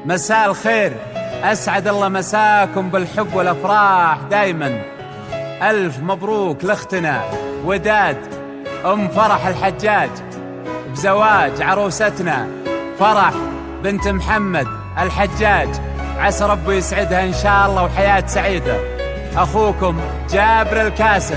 مساء الخير، أسعد الله مساكم بالحب والأفراح دايما. ألف مبروك لأختنا وداد أم فرح الحجاج بزواج عروستنا فرح بنت محمد الحجاج، عسى ربي يسعدها إن شاء الله وحياة سعيدة. أخوكم جابر الكاسر.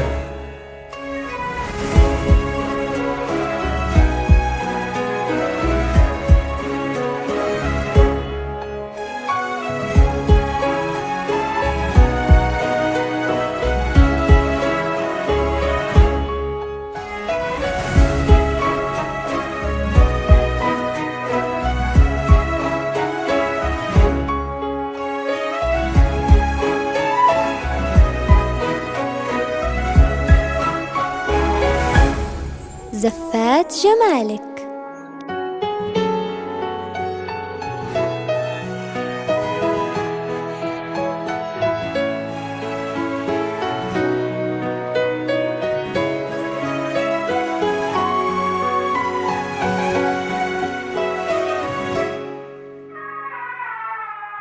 زفات جمالك.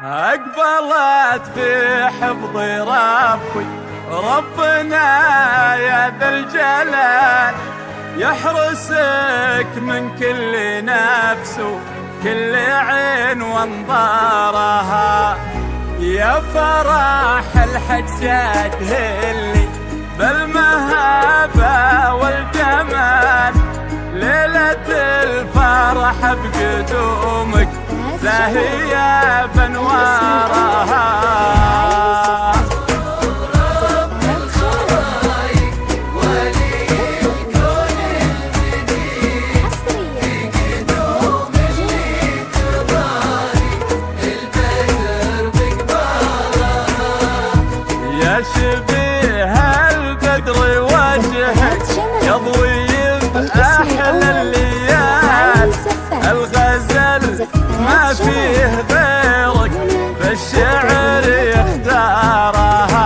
أقبلت في حفظ ربي ربنا يا ذا الجلال، يحرسك من كل نفس وكل عين وانظارها. يا فرح الحجاج اللي بالمهابة والجمال، ليلة الفرح بقدومك زاهية بانوارها. شبيه البدر وجهك يضوي بأحلى الليال، الغزل ما فيه غيرك بالشعر يختارها،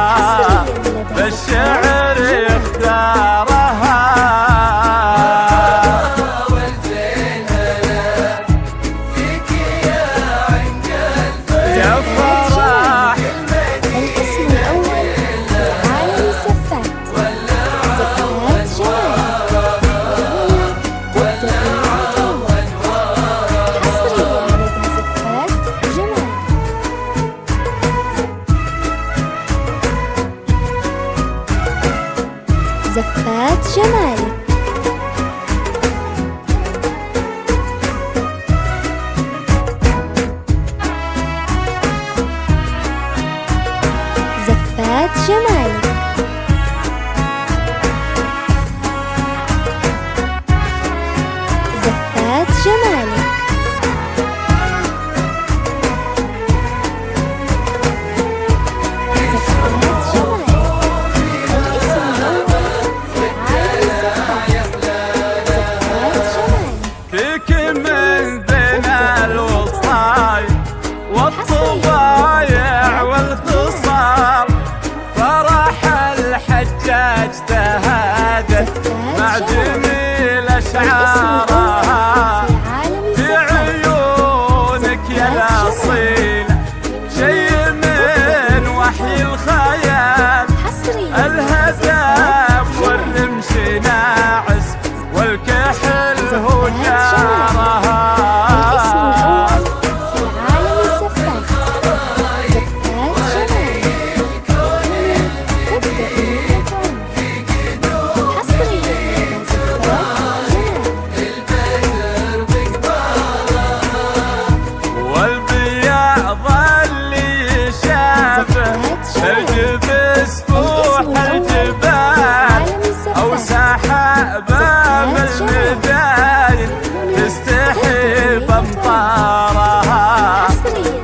بالشعر يختارها. زفات جمالك. زفات جمالك. زفات جمالك. والطبايع والخصال فرح الحجاج تهادت مع جميل أشعارها. في عيونك يا الأصيلة شي من وحي الخيال، الهدف والرمش ناعس والكحل هو جارها. الجبس فوح الجبال أو سحاب المداين، تستحي بامطارها،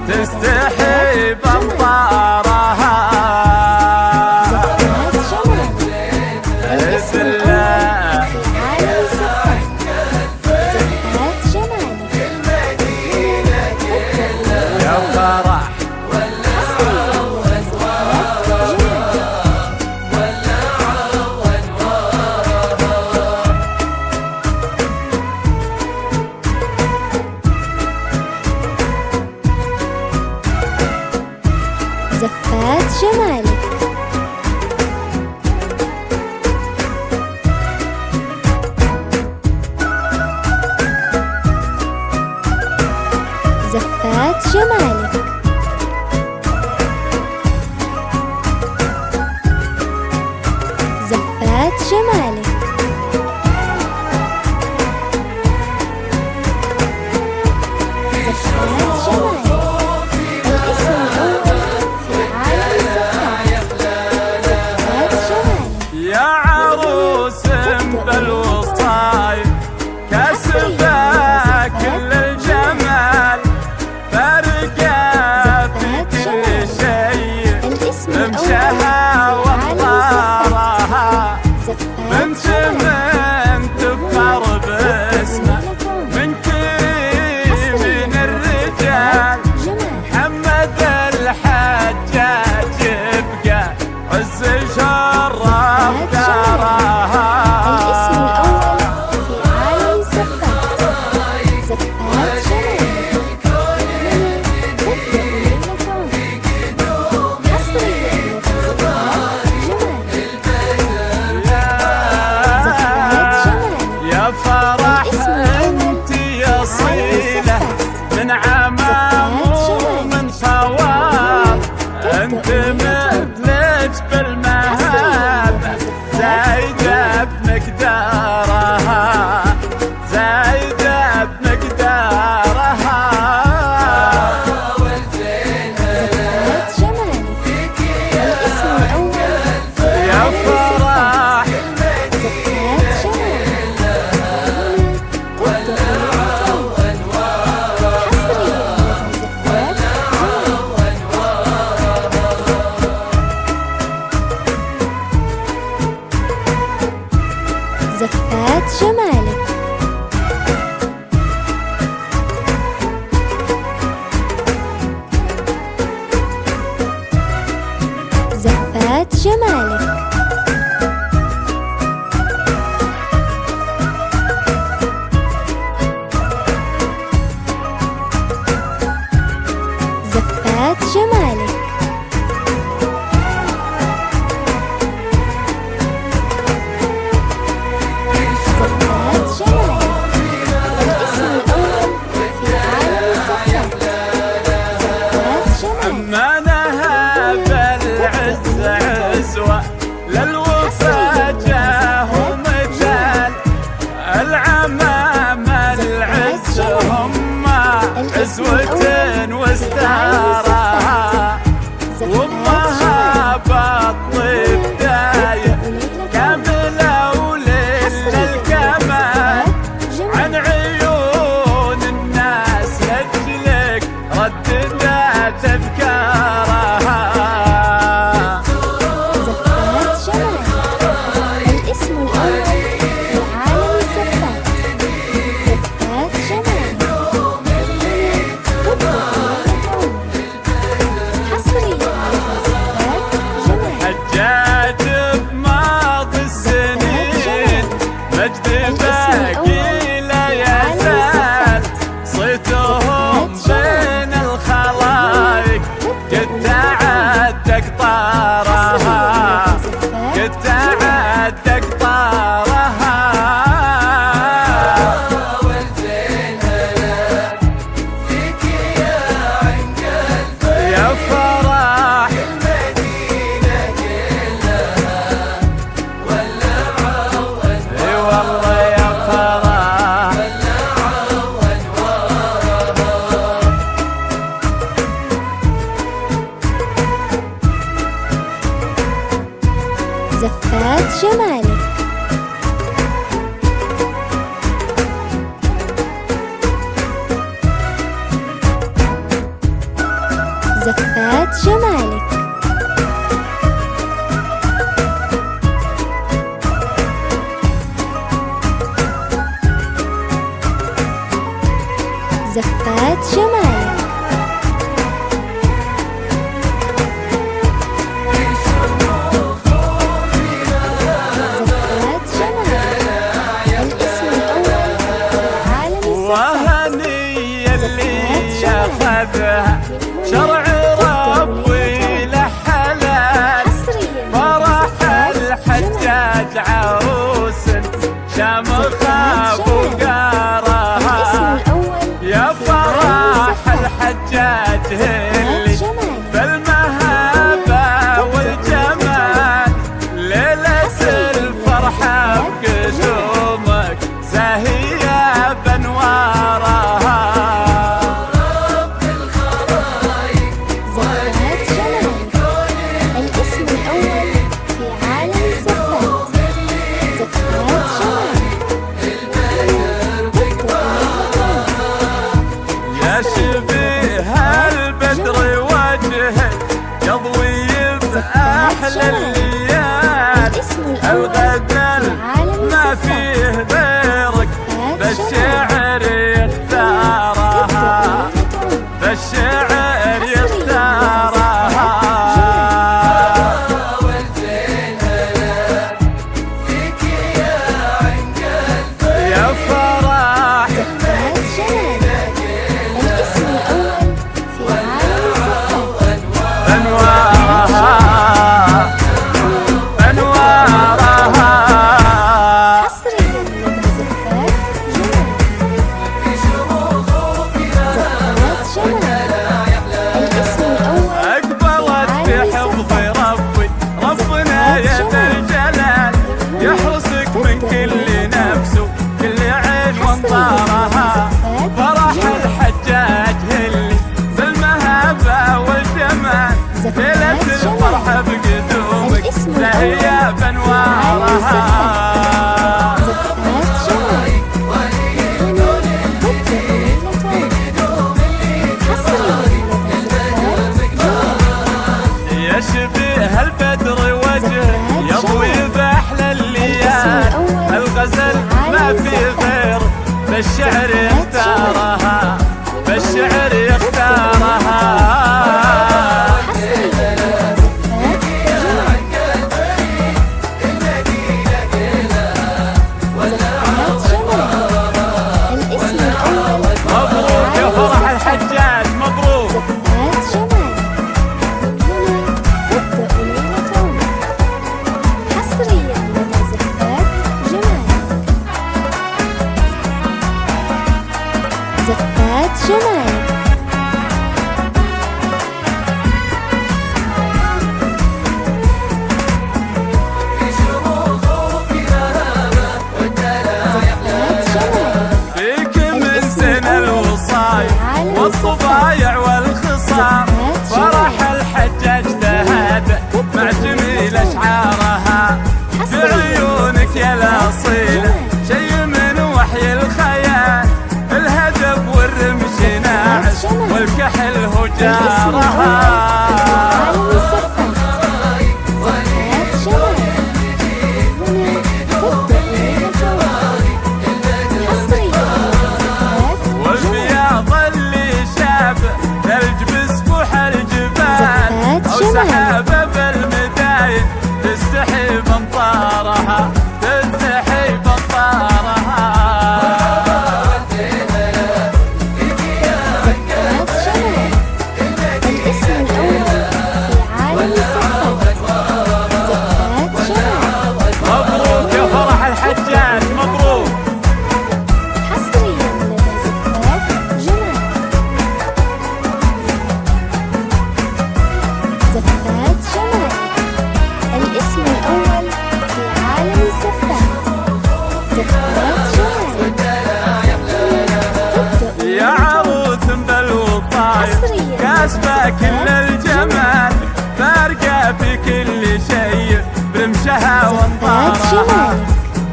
تستحي بامطارها. يا فرح زفات جمالك. زفات جمالك. زفات جمالك. زفات جمالك. الاسم الأول في عالم الزفات. زفات جمالك. يا عروس بالوسطاي كسبة كل الجمال، فارقة في كل شيء ممشاها وأخبارها، بنت من تفخر باسمه من كريم الرجال، محمد الحجاج يبقى عز شرف دارها. الاسم الأول في عالم الزفات. زفات جمالك. تبدأ ليلة عمر حصريا لزفات جمالك. زفات جمالك. يا فرح انت يا صيلة من عمام ومن خوار، انت مثلك بالمهابة زايدة بمقدارها، زايدة بمقدارها. زفات جمالك. الاسم الأول في يا عالم فرح زفات جمالك. تبدأ ليلة عمر حصريا لزفات جمالك. زفات جمالك. زفات جمالك. زفات جمالك. زفات جمالك. الاسم الأول في عالم الزفات. زفات جمالك. أمانها بالعز عزوة للوفا جاه مثال، العمام العز هم عزوة واستارها، وامها بالطيب داية كاملة وليل الكمال، عن عيون الناس لجلك رددت أذكارها. زفات جمالك. الاسم الأول في عالم الزفات. زفات جمالك. تبدأ ليلة عمر حصريا لزفات جمالك. حجاج بماضي السنين مجد باقي لا يزال، صيتهم بين الخلايق قد تعد أقطارها، قد تعد أقطارها. يا فرح اي والله يا فرح. زفات جمالك. زفات جمالك. زفات جمالك. زفات جمالك. الاسم الأول في عالم الزفات. وهني اللي ياخذها شرع ربي شبيه البدر وجهك يضوي بأحلى الليال الغزل ما فيه غيرك بالشعر يختارها بالشعر يختارها يا فرح يحرسك من كل نفس وكل عين وانظارها فرح الحجاج اللي بالمهابة والجمال ليلة الفرحة بقدومك زهية بانوارها يشبه البدر وجه يضوي بأحلى الليال الغزل ما في غير بالشعر يختارها بالشعر يختارها مبروك يا فرح الحجاج مبروك زفات جمالك فيك من سنة الوصايا والطبايع والخصام فرح الحجاج تهاب مع جميل أشعارها بعيونك يا الأصيلة شي من وحي الخيال الهدف والرمش ناعس والكحل هجارها والبياض اللي شاب ثلج بسفوح الجبال أو سحابة بالمداين تستحي بمطارها تستحي بمطارها مبروك يا فرح الحجاج مبروك حصريا لدى زفات جمال زفات جمال الاسم الأول في عالم الزفات زفات جمال يا عروس بالوطايا كاسبة كل الجمال فارقة في كل شيء برمشها وانطارها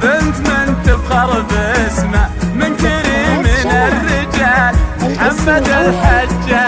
بنت من تفخر باسمه من كريم من الرجال محمد الحجاج